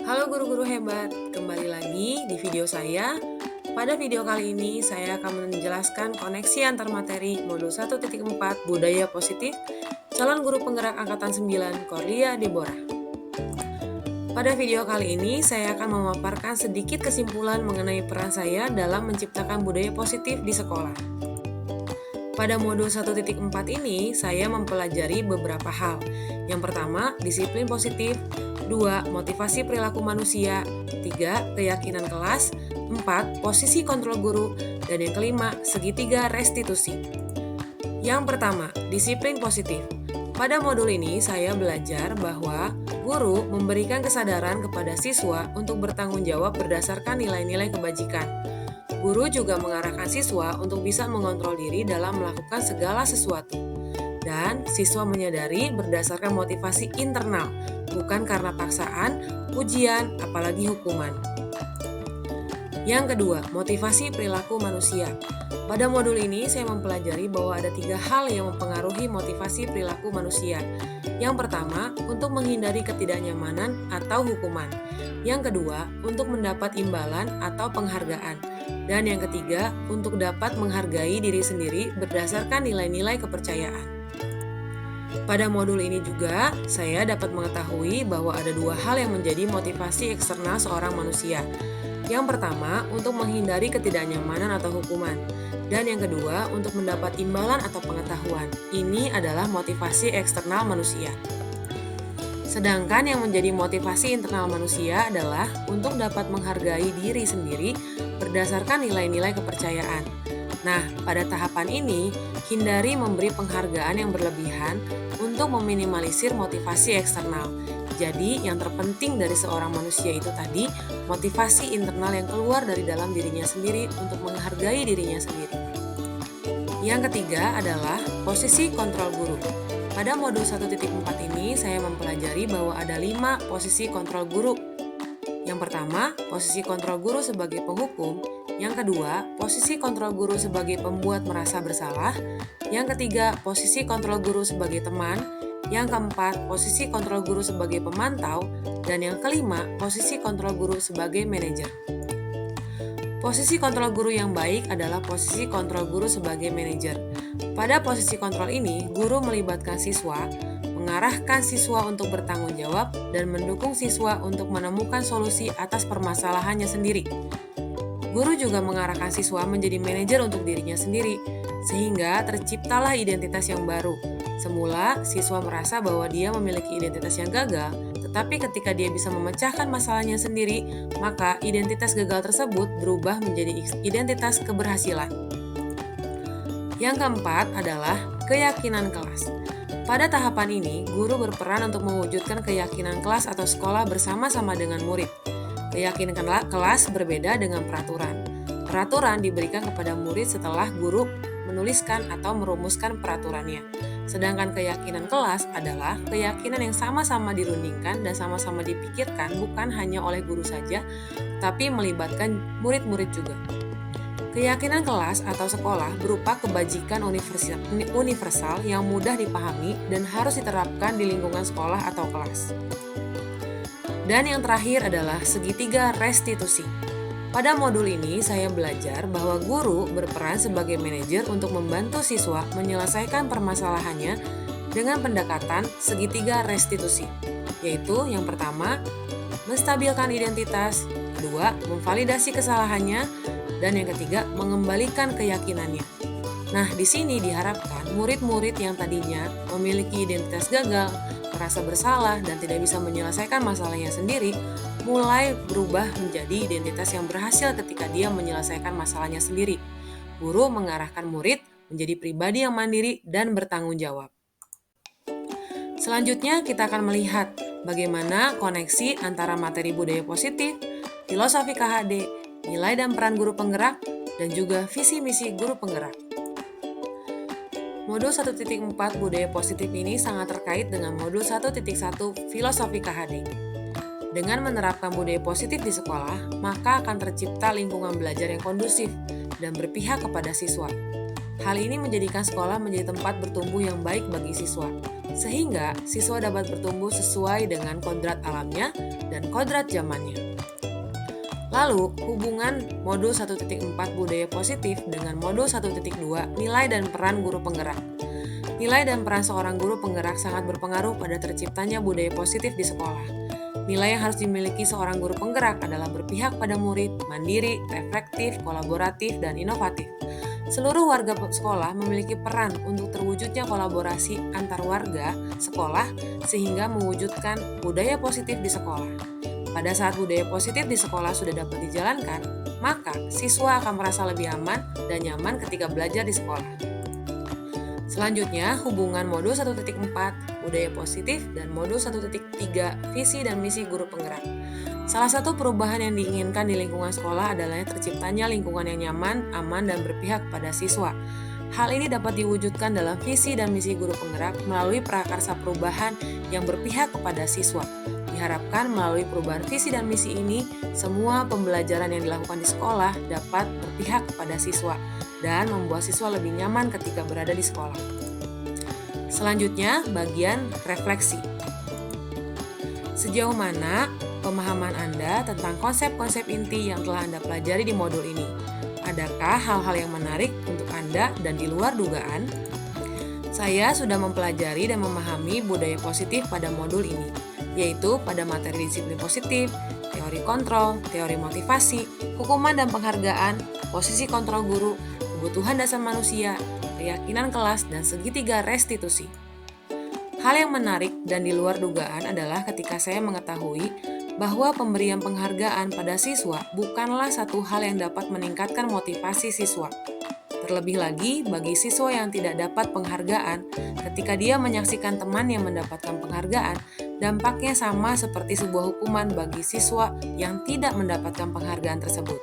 Halo guru-guru hebat, kembali lagi di video saya. Pada video kali ini saya akan menjelaskan koneksi antar materi modul 1.4 Budaya Positif calon guru penggerak angkatan 9 Corlia Deborah. Pada video kali ini saya akan memaparkan sedikit kesimpulan mengenai peran saya dalam menciptakan budaya positif di sekolah. Pada modul 1.4 ini, saya mempelajari beberapa hal. Yang pertama, disiplin positif. 2. Motivasi perilaku manusia. 3. Keyakinan kelas. 4. Posisi kontrol guru. Dan yang kelima, segitiga restitusi. Yang pertama, disiplin positif. Pada modul ini, saya belajar bahwa guru memberikan kesadaran kepada siswa untuk bertanggung jawab berdasarkan nilai-nilai kebajikan. Guru juga mengarahkan siswa untuk bisa mengontrol diri dalam melakukan segala sesuatu. Dan siswa menyadari berdasarkan motivasi internal, bukan karena paksaan, ujian, apalagi hukuman. Yang kedua, motivasi perilaku manusia. Pada modul ini saya mempelajari bahwa ada 3 hal yang mempengaruhi motivasi perilaku manusia. Yang pertama, untuk menghindari ketidaknyamanan atau hukuman. Yang kedua, untuk mendapat imbalan atau penghargaan. Dan yang ketiga, untuk dapat menghargai diri sendiri berdasarkan nilai-nilai kepercayaan. Pada modul ini juga, saya dapat mengetahui bahwa ada 2 hal yang menjadi motivasi eksternal seorang manusia. Yang pertama, untuk menghindari ketidaknyamanan atau hukuman. Dan yang kedua, untuk mendapat imbalan atau pengetahuan. Ini adalah motivasi eksternal manusia. Sedangkan yang menjadi motivasi internal manusia adalah untuk dapat menghargai diri sendiri berdasarkan nilai-nilai kepercayaan. Nah, pada tahapan ini, hindari memberi penghargaan yang berlebihan untuk meminimalisir motivasi eksternal. Jadi, yang terpenting dari seorang manusia itu tadi, motivasi internal yang keluar dari dalam dirinya sendiri untuk menghargai dirinya sendiri. Yang ketiga adalah posisi kontrol guru. Pada modul 1.4 ini, saya mempelajari bahwa ada 5 posisi kontrol guru. Yang pertama, posisi kontrol guru sebagai penghukum. Yang kedua, posisi kontrol guru sebagai pembuat merasa bersalah. Yang ketiga, posisi kontrol guru sebagai teman. Yang keempat, posisi kontrol guru sebagai pemantau. Dan yang kelima, posisi kontrol guru sebagai manajer. Posisi kontrol guru yang baik adalah posisi kontrol guru sebagai manajer. Pada posisi kontrol ini, guru melibatkan siswa, mengarahkan siswa untuk bertanggung jawab, dan mendukung siswa untuk menemukan solusi atas permasalahannya sendiri. Guru juga mengarahkan siswa menjadi manajer untuk dirinya sendiri, sehingga terciptalah identitas yang baru. Semula, siswa merasa bahwa dia memiliki identitas yang gagal, tetapi ketika dia bisa memecahkan masalahnya sendiri, maka identitas gagal tersebut berubah menjadi identitas keberhasilan. Yang keempat adalah keyakinan kelas. Pada tahapan ini, guru berperan untuk mewujudkan keyakinan kelas atau sekolah bersama-sama dengan murid. Keyakinan kelas berbeda dengan peraturan. Peraturan diberikan kepada murid setelah guru menuliskan atau merumuskan peraturannya. Sedangkan keyakinan kelas adalah keyakinan yang sama-sama dirundingkan dan sama-sama dipikirkan bukan hanya oleh guru saja, tapi melibatkan murid-murid juga. Keyakinan kelas atau sekolah berupa kebajikan universal yang mudah dipahami dan harus diterapkan di lingkungan sekolah atau kelas. Dan yang terakhir adalah segitiga restitusi. Pada modul ini saya belajar bahwa guru berperan sebagai manajer untuk membantu siswa menyelesaikan permasalahannya dengan pendekatan segitiga restitusi, yaitu yang pertama, menstabilkan identitas, kedua, memvalidasi kesalahannya, dan yang ketiga, mengembalikan keyakinannya. Nah, di sini diharapkan murid-murid yang tadinya memiliki identitas gagal, merasa bersalah, dan tidak bisa menyelesaikan masalahnya sendiri, mulai berubah menjadi identitas yang berhasil ketika dia menyelesaikan masalahnya sendiri. Guru mengarahkan murid menjadi pribadi yang mandiri dan bertanggung jawab. Selanjutnya kita akan melihat bagaimana koneksi antara materi budaya positif, filosofi KHD, nilai dan peran guru penggerak, dan juga visi misi guru penggerak. Modul 1.4 budaya positif ini sangat terkait dengan modul 1.1 filosofi KHD. Dengan menerapkan budaya positif di sekolah, maka akan tercipta lingkungan belajar yang kondusif dan berpihak kepada siswa. Hal ini menjadikan sekolah menjadi tempat bertumbuh yang baik bagi siswa. sehingga siswa dapat bertumbuh sesuai dengan kodrat alamnya dan kodrat zamannya. Lalu, hubungan modul 1.4 budaya positif dengan modul 1.2 nilai dan peran guru penggerak. Nilai dan peran seorang guru penggerak sangat berpengaruh pada terciptanya budaya positif di sekolah. Nilai yang harus dimiliki seorang guru penggerak adalah berpihak pada murid, mandiri, reflektif, kolaboratif, dan inovatif. Seluruh warga sekolah memiliki peran untuk terwujudnya kolaborasi antar warga sekolah sehingga mewujudkan budaya positif di sekolah. Pada saat budaya positif di sekolah sudah dapat dijalankan, maka siswa akan merasa lebih aman dan nyaman ketika belajar di sekolah. Selanjutnya, hubungan modul 1.4 budaya positif dan modul 1.3 visi dan misi guru penggerak. Salah satu perubahan yang diinginkan di lingkungan sekolah adalah terciptanya lingkungan yang nyaman, aman, dan berpihak pada siswa. Hal ini dapat diwujudkan dalam visi dan misi guru penggerak melalui prakarsa perubahan yang berpihak kepada siswa. Diharapkan melalui perubahan visi dan misi ini, semua pembelajaran yang dilakukan di sekolah dapat berpihak kepada siswa dan membuat siswa lebih nyaman ketika berada di sekolah. Selanjutnya, bagian refleksi. Sejauh mana pemahaman Anda tentang konsep-konsep inti yang telah Anda pelajari di modul ini? Adakah hal-hal yang menarik untuk Anda dan di luar dugaan? Saya sudah mempelajari dan memahami budaya positif pada modul ini, yaitu pada materi disiplin positif, teori kontrol, teori motivasi, hukuman dan penghargaan, posisi kontrol guru, kebutuhan dasar manusia, keyakinan kelas, dan segitiga restitusi. Hal yang menarik dan di luar dugaan adalah ketika saya mengetahui bahwa pemberian penghargaan pada siswa bukanlah satu hal yang dapat meningkatkan motivasi siswa. Terlebih lagi bagi siswa yang tidak dapat penghargaan, ketika dia menyaksikan teman yang mendapatkan penghargaan, dampaknya sama seperti sebuah hukuman bagi siswa yang tidak mendapatkan penghargaan tersebut.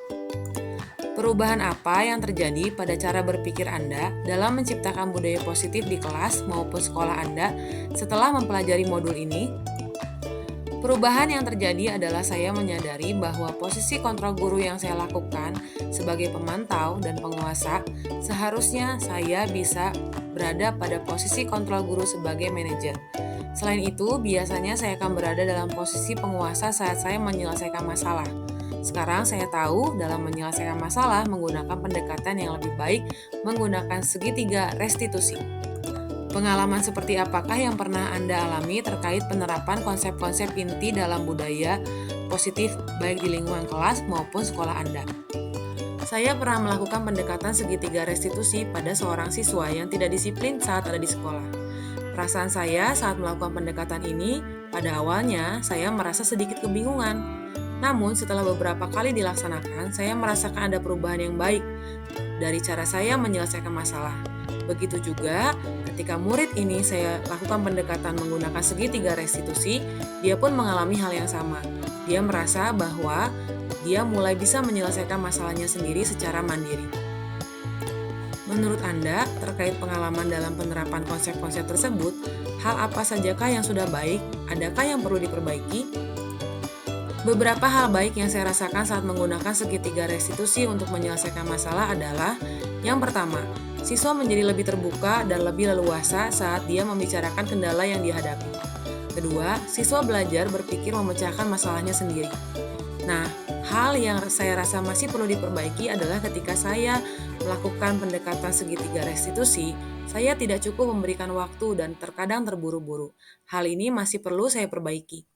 Perubahan apa yang terjadi pada cara berpikir Anda dalam menciptakan budaya positif di kelas maupun sekolah Anda setelah mempelajari modul ini? Perubahan yang terjadi adalah saya menyadari bahwa posisi kontrol guru yang saya lakukan sebagai pemantau dan penguasa, seharusnya saya bisa berada pada posisi kontrol guru sebagai manajer. Selain itu, biasanya saya akan berada dalam posisi penguasa saat saya menyelesaikan masalah. Sekarang saya tahu dalam menyelesaikan masalah menggunakan pendekatan yang lebih baik menggunakan segitiga restitusi. Pengalaman seperti apakah yang pernah Anda alami terkait penerapan konsep-konsep inti dalam budaya positif baik di lingkungan kelas maupun sekolah Anda? Saya pernah melakukan pendekatan segitiga restitusi pada seorang siswa yang tidak disiplin saat ada di sekolah. Perasaan saya saat melakukan pendekatan ini, pada awalnya saya merasa sedikit kebingungan. Namun setelah beberapa kali dilaksanakan, saya merasakan ada perubahan yang baik dari cara saya menyelesaikan masalah. Begitu juga ketika murid ini saya lakukan pendekatan menggunakan segitiga restitusi, dia pun mengalami hal yang sama. Dia merasa bahwa dia mulai bisa menyelesaikan masalahnya sendiri secara mandiri. Menurut Anda, terkait pengalaman dalam penerapan konsep-konsep tersebut, hal apa sajakah yang sudah baik? Adakah yang perlu diperbaiki? Beberapa hal baik yang saya rasakan saat menggunakan segitiga restitusi untuk menyelesaikan masalah adalah: yang pertama, siswa menjadi lebih terbuka dan lebih leluasa saat dia membicarakan kendala yang dihadapi. Kedua, siswa belajar berpikir memecahkan masalahnya sendiri. Nah, hal yang saya rasa masih perlu diperbaiki adalah ketika saya melakukan pendekatan segitiga restitusi, saya tidak cukup memberikan waktu dan terkadang terburu-buru. Hal ini masih perlu saya perbaiki.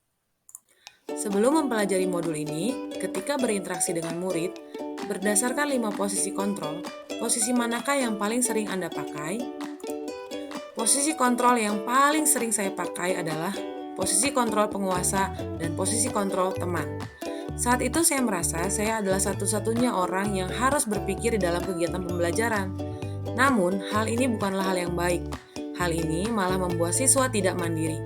Sebelum mempelajari modul ini, ketika berinteraksi dengan murid, berdasarkan 5 posisi kontrol, posisi manakah yang paling sering Anda pakai? Posisi kontrol yang paling sering saya pakai adalah posisi kontrol penguasa dan posisi kontrol teman. Saat itu saya merasa saya adalah satu-satunya orang yang harus berpikir di dalam kegiatan pembelajaran. Namun, hal ini bukanlah hal yang baik. Hal ini malah membuat siswa tidak mandiri.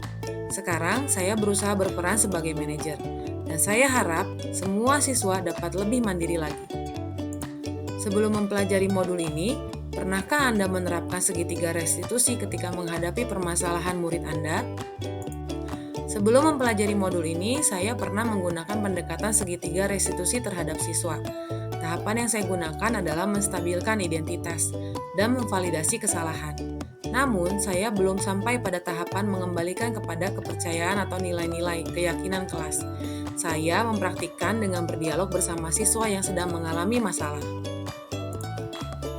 Sekarang saya berusaha berperan sebagai manajer, dan saya harap semua siswa dapat lebih mandiri lagi. Sebelum mempelajari modul ini, pernahkah Anda menerapkan segitiga restitusi ketika menghadapi permasalahan murid Anda? Sebelum mempelajari modul ini, saya pernah menggunakan pendekatan segitiga restitusi terhadap siswa. Tahapan yang saya gunakan adalah menstabilkan identitas dan memvalidasi kesalahan. Namun, saya belum sampai pada tahapan mengembalikan kepada kepercayaan atau nilai-nilai keyakinan kelas. Saya mempraktikkan dengan berdialog bersama siswa yang sedang mengalami masalah.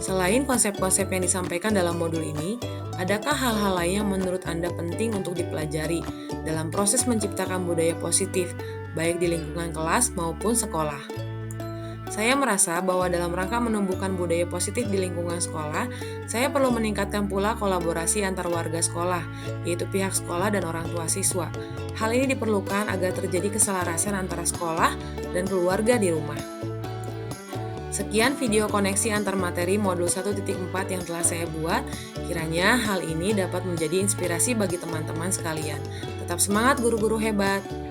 Selain konsep-konsep yang disampaikan dalam modul ini, adakah hal-hal lain yang menurut Anda penting untuk dipelajari dalam proses menciptakan budaya positif, baik di lingkungan kelas maupun sekolah? Saya merasa bahwa dalam rangka menumbuhkan budaya positif di lingkungan sekolah, saya perlu meningkatkan pula kolaborasi antar warga sekolah, yaitu pihak sekolah dan orang tua siswa. Hal ini diperlukan agar terjadi keselarasan antara sekolah dan keluarga di rumah. Sekian video koneksi antar materi modul 1.4 yang telah saya buat. Kiranya hal ini dapat menjadi inspirasi bagi teman-teman sekalian. Tetap semangat guru-guru hebat!